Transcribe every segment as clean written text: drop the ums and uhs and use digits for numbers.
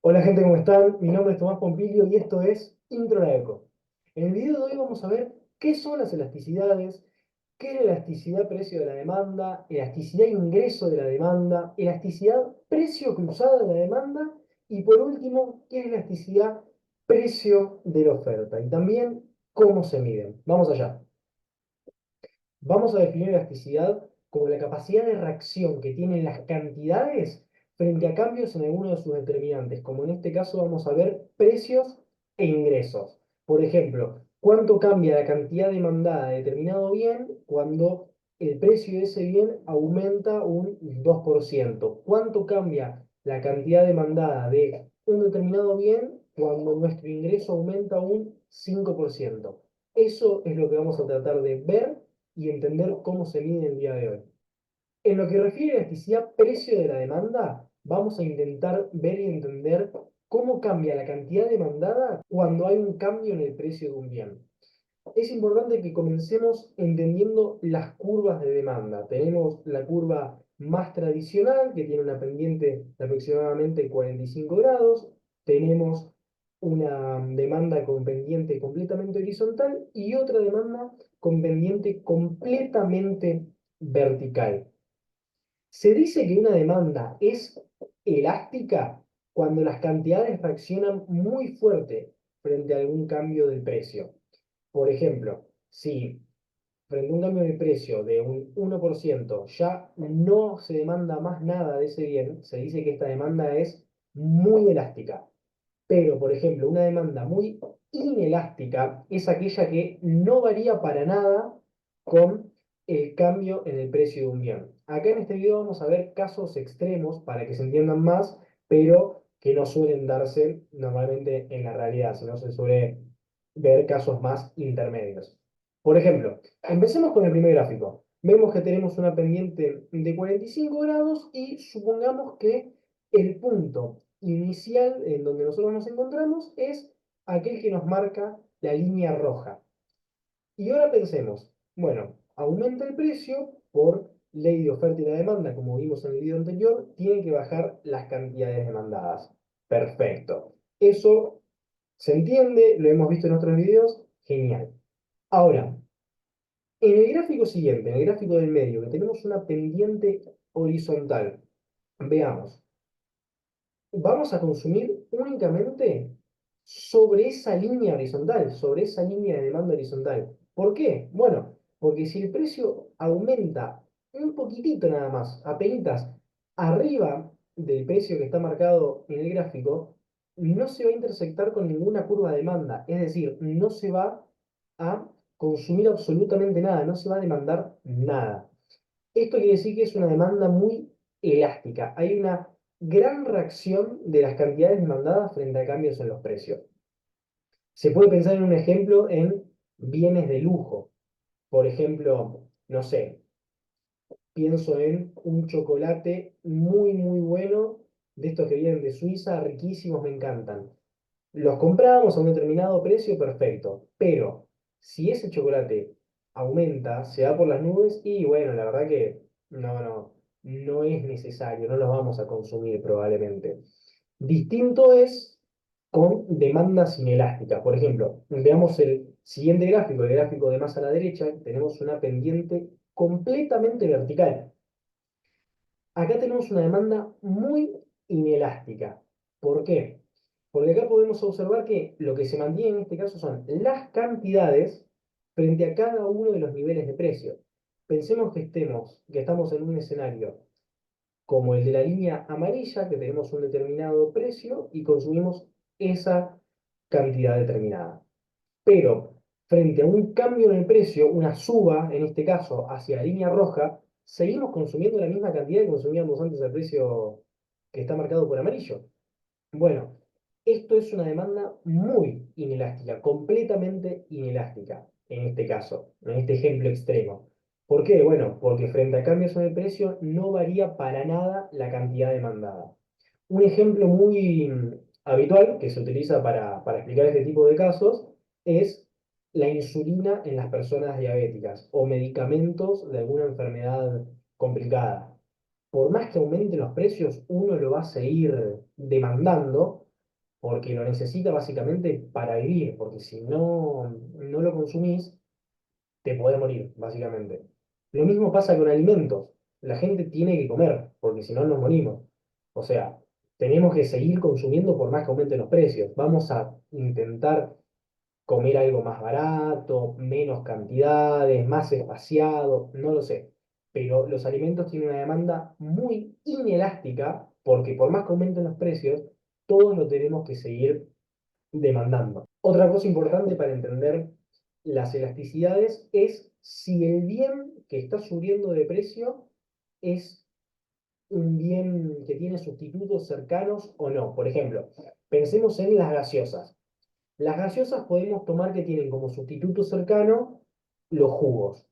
Hola gente, ¿cómo están? Mi nombre es Tomás Pompilio y esto es Intro a la Eco. En el video de hoy vamos a ver qué son las elasticidades, qué es la elasticidad precio de la demanda, elasticidad ingreso de la demanda, elasticidad precio cruzada de la demanda y por último, qué es la elasticidad precio de la oferta y también cómo se miden. Vamos allá. Vamos a definir elasticidad como la capacidad de reacción que tienen las cantidades frente a cambios en alguno de sus determinantes, como en este caso vamos a ver precios e ingresos. Por ejemplo, cuánto cambia la cantidad demandada de determinado bien cuando el precio de ese bien aumenta un 2%. Cuánto cambia la cantidad demandada de un determinado bien cuando nuestro ingreso aumenta un 5%. Eso es lo que vamos a tratar de ver y entender cómo se mide el día de hoy. En lo que refiere a elasticidad precio de la demanda, vamos a intentar ver y entender cómo cambia la cantidad demandada cuando hay un cambio en el precio de un bien. Es importante que comencemos entendiendo las curvas de demanda. Tenemos la curva más tradicional, que tiene una pendiente de aproximadamente 45 grados. Tenemos una demanda con pendiente completamente horizontal y otra demanda con pendiente completamente vertical. Se dice que una demanda es elástica cuando las cantidades reaccionan muy fuerte frente a algún cambio del precio. Por ejemplo, si frente a un cambio de precio de un 1% ya no se demanda más nada de ese bien, se dice que esta demanda es muy elástica. Pero, por ejemplo, una demanda muy inelástica es aquella que no varía para nada con el cambio en el precio de un bien. Acá en este video vamos a ver casos extremos para que se entiendan más, pero que no suelen darse normalmente en la realidad, sino se suele ver casos más intermedios. Por ejemplo, empecemos con el primer gráfico. Vemos que tenemos una pendiente de 45 grados y supongamos que el punto inicial en donde nosotros nos encontramos es aquel que nos marca la línea roja. Y ahora pensemos, bueno, aumenta el precio por ley de oferta y la demanda, como vimos en el video anterior, tienen que bajar las cantidades demandadas. Perfecto. Eso se entiende, lo hemos visto en otros videos, genial. Ahora, en el gráfico siguiente, en el gráfico del medio, que tenemos una pendiente horizontal, veamos, vamos a consumir únicamente sobre esa línea horizontal, sobre esa línea de demanda horizontal. ¿Por qué? Bueno, porque si el precio aumenta un poquitito nada más, apenas arriba del precio que está marcado en el gráfico, no se va a intersectar con ninguna curva de demanda, es decir, no se va a consumir absolutamente nada, no se va a demandar nada. Esto quiere decir que es una demanda muy elástica. Hay una gran reacción de las cantidades demandadas frente a cambios en los precios. Se puede pensar en un ejemplo en bienes de lujo. Por ejemplo, no sé, pienso en un chocolate muy, muy bueno, de estos que vienen de Suiza, riquísimos, me encantan. Los compramos a un determinado precio, perfecto. Pero si ese chocolate aumenta, se va por las nubes y bueno, la verdad que no es necesario, no lo vamos a consumir probablemente. Distinto es con demandas inelásticas. Por ejemplo, veamos el siguiente gráfico, el gráfico de más a la derecha, tenemos una pendiente completamente vertical. Acá tenemos una demanda muy inelástica. ¿Por qué? Porque acá podemos observar que lo que se mantiene en este caso son las cantidades frente a cada uno de los niveles de precio. Pensemos que estamos en un escenario como el de la línea amarilla, que tenemos un determinado precio y consumimos esa cantidad determinada. Pero frente a un cambio en el precio, una suba, en este caso, hacia la línea roja, seguimos consumiendo la misma cantidad que consumíamos antes al precio que está marcado por amarillo. Bueno, esto es una demanda muy inelástica, completamente inelástica, en este caso, en este ejemplo extremo. ¿Por qué? Bueno, porque frente a cambios en el precio no varía para nada la cantidad demandada. Un ejemplo muy habitual que se utiliza para explicar este tipo de casos es la insulina en las personas diabéticas o medicamentos de alguna enfermedad complicada. Por más que aumenten los precios, uno lo va a seguir demandando porque lo necesita básicamente para vivir, porque si no lo consumís, te podés morir, básicamente. Lo mismo pasa con alimentos. La gente tiene que comer, porque si no nos morimos. O sea, tenemos que seguir consumiendo por más que aumenten los precios. Vamos a intentar comer algo más barato, menos cantidades, más espaciado, no lo sé. Pero los alimentos tienen una demanda muy inelástica, porque por más que aumenten los precios, todos lo tenemos que seguir demandando. Otra cosa importante para entender las elasticidades es si el bien que está subiendo de precio es un bien que tiene sustitutos cercanos o no. Por ejemplo, pensemos en las gaseosas. Las gaseosas podemos tomar que tienen como sustituto cercano los jugos.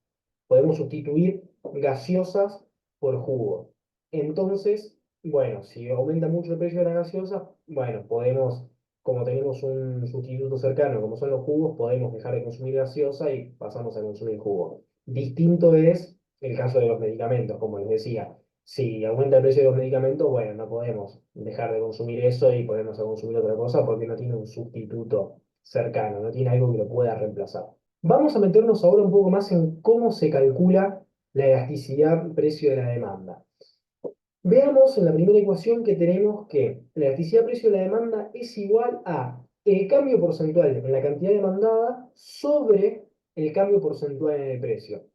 Podemos sustituir gaseosas por jugos. Entonces, bueno, si aumenta mucho el precio de las gaseosas, bueno, podemos, como tenemos un sustituto cercano, como son los jugos, podemos dejar de consumir gaseosa y pasamos a consumir jugo. Distinto es el caso de los medicamentos, como les decía. Si aumenta el precio de los medicamentos, bueno, no podemos dejar de consumir eso y podemos consumir otra cosa porque no tiene un sustituto cercano, no tiene algo que lo pueda reemplazar. Vamos a meternos ahora un poco más en cómo se calcula la elasticidad precio de la demanda. Veamos en la primera ecuación que tenemos que la elasticidad precio de la demanda es igual a el cambio porcentual en la cantidad demandada sobre el cambio porcentual en el precio.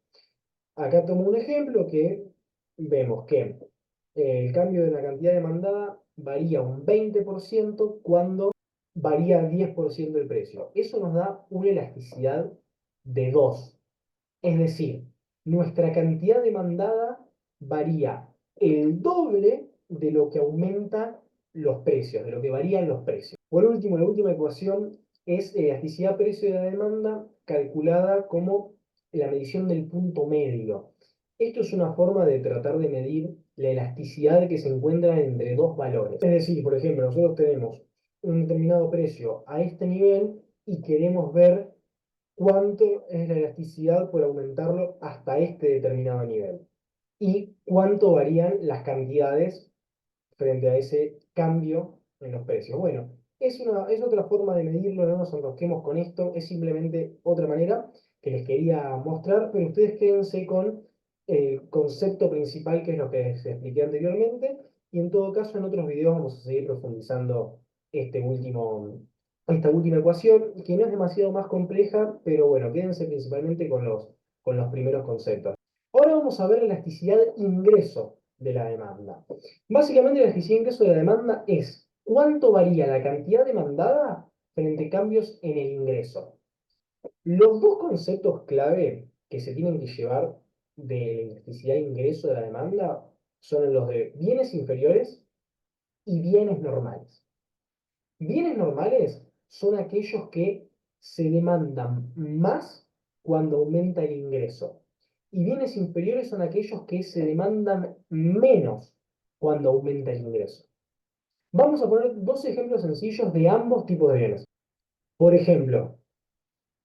Acá tomo un ejemplo que vemos que el cambio de la cantidad demandada varía un 20% cuando varía 10% el precio. Eso nos da una elasticidad de 2. Es decir, nuestra cantidad demandada varía el doble de lo que aumentan los precios, de lo que varían los precios. Por último, la última ecuación es elasticidad precio de la demanda calculada como la medición del punto medio. Esto es una forma de tratar de medir la elasticidad que se encuentra entre dos valores. Es decir, por ejemplo, nosotros tenemos un determinado precio a este nivel y queremos ver cuánto es la elasticidad por aumentarlo hasta este determinado nivel y cuánto varían las cantidades frente a ese cambio en los precios. Bueno, es otra forma de medirlo, no nos enrosquemos con esto, es simplemente otra manera que les quería mostrar, pero ustedes quédense con el concepto principal, que es lo que les expliqué anteriormente, y en todo caso en otros videos vamos a seguir profundizando este último, esta última ecuación, que no es demasiado más compleja, pero bueno, quédense principalmente con los primeros conceptos. Ahora vamos a ver la elasticidad ingreso de la demanda. Básicamente, la eficiencia de ingreso de la demanda es cuánto varía la cantidad demandada frente a cambios en el ingreso. Los dos conceptos clave que se tienen que llevar de la elasticidad de ingreso de la demanda son los de bienes inferiores y bienes normales. Bienes normales son aquellos que se demandan más cuando aumenta el ingreso. Y bienes inferiores son aquellos que se demandan menos cuando aumenta el ingreso. Vamos a poner dos ejemplos sencillos de ambos tipos de bienes. Por ejemplo,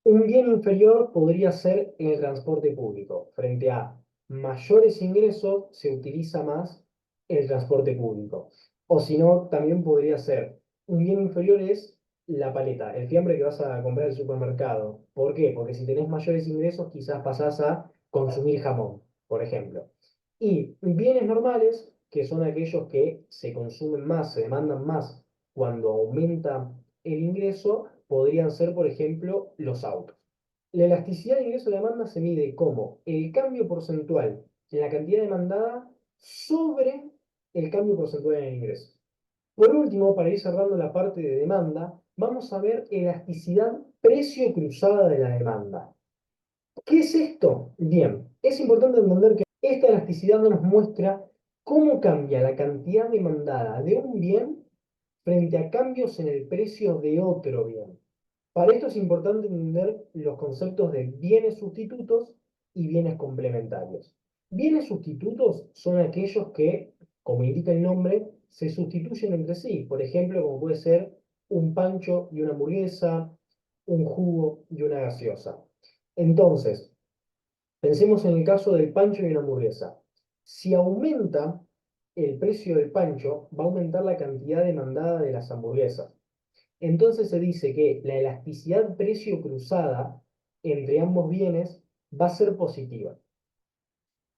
un bien inferior podría ser el transporte público. Frente a mayores ingresos se utiliza más el transporte público. O si no, también podría ser un bien inferior es la paleta, el fiambre que vas a comprar al supermercado. ¿Por qué? Porque si tenés mayores ingresos quizás pasás a consumir jamón, por ejemplo. Y bienes normales, que son aquellos que se consumen más, se demandan más cuando aumenta el ingreso, podrían ser, por ejemplo, los autos. La elasticidad de ingreso de demanda se mide como el cambio porcentual en la cantidad demandada sobre el cambio porcentual en el ingreso. Por último, para ir cerrando la parte de demanda, vamos a ver elasticidad precio cruzada de la demanda. ¿Qué es esto? Bien, es importante entender que esta elasticidad nos muestra cómo cambia la cantidad demandada de un bien frente a cambios en el precio de otro bien. Para esto es importante entender los conceptos de bienes sustitutos y bienes complementarios. Bienes sustitutos son aquellos que, como indica el nombre, se sustituyen entre sí. Por ejemplo, como puede ser un pancho y una hamburguesa, un jugo y una gaseosa. Entonces, pensemos en el caso del pancho y una hamburguesa. Si aumenta el precio del pancho, va a aumentar la cantidad demandada de las hamburguesas. Entonces se dice que la elasticidad precio cruzada entre ambos bienes va a ser positiva.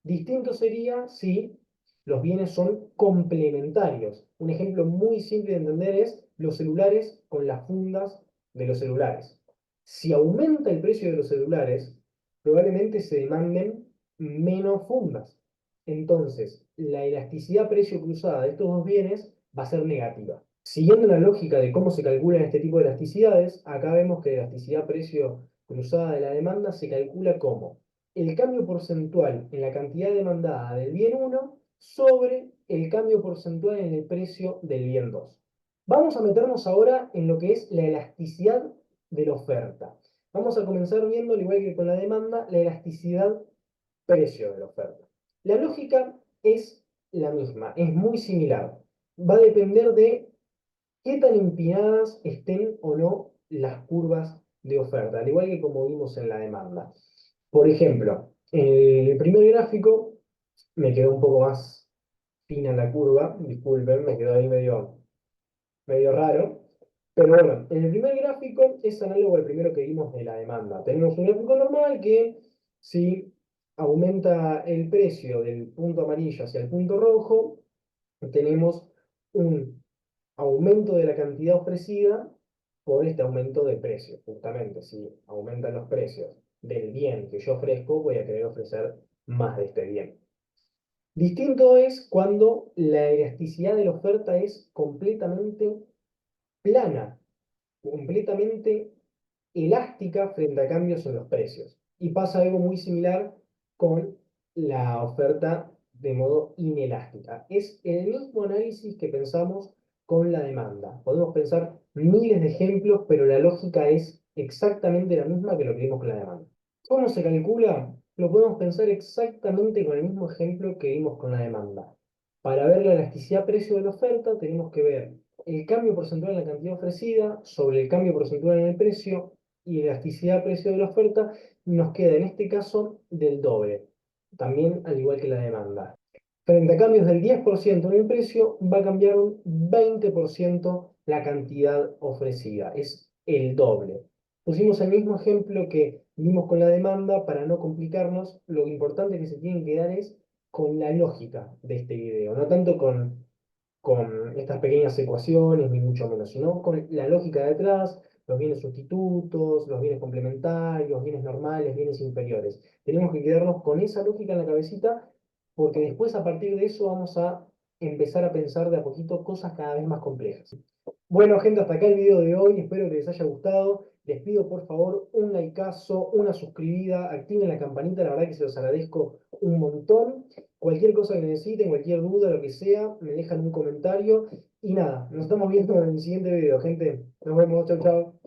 Distinto sería si los bienes son complementarios. Un ejemplo muy simple de entender es los celulares con las fundas de los celulares. Si aumenta el precio de los celulares, probablemente se demanden menos fundas. Entonces, la elasticidad precio cruzada de estos dos bienes va a ser negativa. Siguiendo la lógica de cómo se calculan este tipo de elasticidades, acá vemos que la elasticidad precio cruzada de la demanda se calcula como el cambio porcentual en la cantidad demandada del bien 1 sobre el cambio porcentual en el precio del bien 2. Vamos a meternos ahora en lo que es la elasticidad de la oferta. Vamos a comenzar viendo, al igual que con la demanda, la elasticidad precio de la oferta. La lógica es la misma, es muy similar. Va a depender de qué tan empinadas estén o no las curvas de oferta, al igual que como vimos en la demanda. Por ejemplo, en el primer gráfico me quedó un poco más fina la curva, disculpen, me quedó ahí medio raro. Pero bueno, en el primer gráfico es análogo al primero que vimos de la demanda. Tenemos un gráfico normal que si aumenta el precio del punto amarillo hacia el punto rojo, tenemos un aumento de la cantidad ofrecida por este aumento de precios. Justamente, si aumentan los precios del bien que yo ofrezco, voy a querer ofrecer más de este bien. Distinto es cuando la elasticidad de la oferta es completamente plana, completamente elástica frente a cambios en los precios. Y pasa algo muy similar con la oferta de modo inelástica. Es el mismo análisis que pensamos con la demanda. Podemos pensar miles de ejemplos, pero la lógica es exactamente la misma que lo que vimos con la demanda. ¿Cómo se calcula? Lo podemos pensar exactamente con el mismo ejemplo que vimos con la demanda. Para ver la elasticidad precio de la oferta, tenemos que ver el cambio porcentual en la cantidad ofrecida sobre el cambio porcentual en el precio y elasticidad precio de la oferta nos queda en este caso del doble, también al igual que la demanda. Frente a cambios del 10% en el precio, va a cambiar un 20% la cantidad ofrecida, es el doble. Pusimos el mismo ejemplo que vimos con la demanda para no complicarnos. Lo importante que se tienen que dar es con la lógica de este video, no tanto con estas pequeñas ecuaciones, ni mucho menos, sino con la lógica detrás, los bienes sustitutos, los bienes complementarios, bienes normales, bienes inferiores. Tenemos que quedarnos con esa lógica en la cabecita, porque después a partir de eso vamos a empezar a pensar de a poquito cosas cada vez más complejas. Bueno, gente, hasta acá el video de hoy. Espero que les haya gustado. Les pido por favor un likeazo, una suscribida, activen la campanita, la verdad que se los agradezco un montón. Cualquier cosa que necesiten, cualquier duda, lo que sea, me dejan un comentario. Y nada, nos estamos viendo en el siguiente video, gente. Nos vemos, chau, chau.